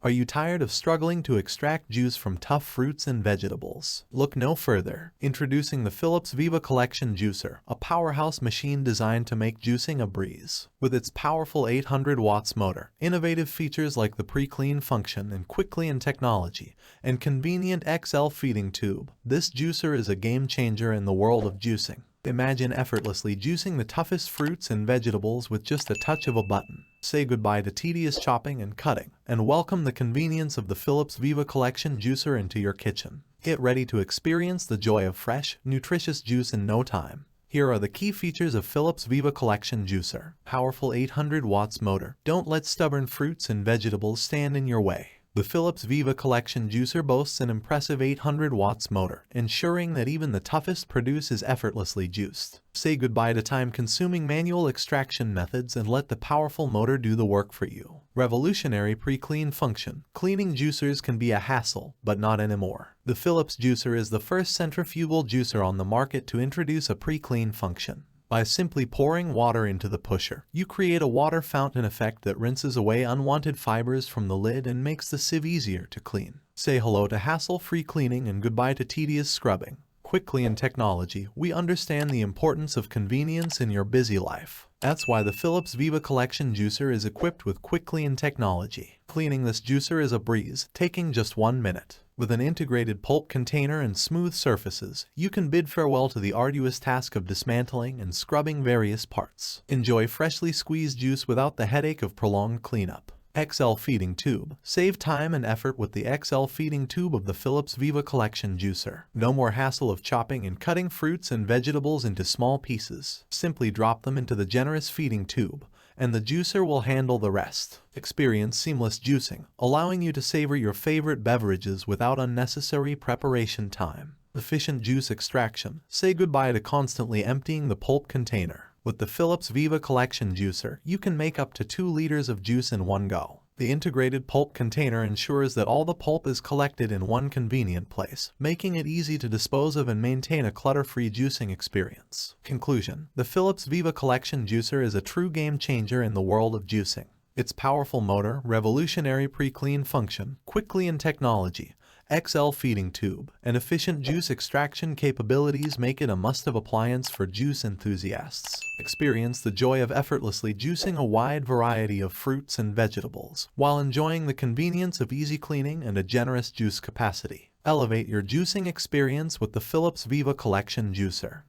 Are you tired of struggling to extract juice from tough fruits and vegetables? Look no further. Introducing the Philips Viva Collection Juicer, a powerhouse machine designed to make juicing a breeze. With its powerful 800 watts motor, innovative features like the pre-clean function and Quickclean Technology, and convenient XL feeding tube, this juicer is a game changer in the world of juicing. Imagine effortlessly juicing the toughest fruits and vegetables with just a touch of a button. Say goodbye to tedious chopping and cutting, and welcome the convenience of the Philips Viva Collection Juicer into your kitchen. Get ready to experience the joy of fresh, nutritious juice in no time. Here are the key features of Philips Viva Collection Juicer. Powerful 800 watts motor. Don't let stubborn fruits and vegetables stand in your way. The Philips Viva Collection Juicer boasts an impressive 800 watts motor, ensuring that even the toughest produce is effortlessly juiced. Say goodbye to time-consuming manual extraction methods and let the powerful motor do the work for you. Revolutionary pre-clean function. Cleaning juicers can be a hassle, but not anymore. The Philips Juicer is the first centrifugal juicer on the market to introduce a pre-clean function. By simply pouring water into the pusher, you create a water fountain effect that rinses away unwanted fibers from the lid and makes the sieve easier to clean. Say hello to hassle-free cleaning and goodbye to tedious scrubbing. Quickclean Technology. We understand the importance of convenience in your busy life. That's why the Philips Viva Collection Juicer is equipped with Quickclean Technology. Cleaning this juicer is a breeze, taking just 1 minute. With an integrated pulp container and smooth surfaces, you can bid farewell to the arduous task of dismantling and scrubbing various parts. Enjoy freshly squeezed juice without the headache of prolonged cleanup. XL feeding tube. Save time and effort with the XL feeding tube of the Philips Viva Collection Juicer. No more hassle of chopping and cutting fruits and vegetables into small pieces. Simply drop them into the generous feeding tube, and the juicer will handle the rest. Experience seamless juicing, allowing you to savor your favorite beverages without unnecessary preparation time. Efficient juice extraction. Say goodbye to constantly emptying the pulp container. With the Philips Viva Collection Juicer, you can make up to 2 liters of juice in one go. The integrated pulp container ensures that all the pulp is collected in one convenient place, making it easy to dispose of and maintain a clutter-free juicing experience. Conclusion. The Philips Viva Collection Juicer is a true game changer in the world of juicing. Its powerful motor, revolutionary pre-clean function, Quickclean Technology, XL feeding tube, and efficient juice extraction capabilities make it a must-have appliance for juice enthusiasts. Experience the joy of effortlessly juicing a wide variety of fruits and vegetables, while enjoying the convenience of easy cleaning and a generous juice capacity. Elevate your juicing experience with the Philips Viva Collection Juicer.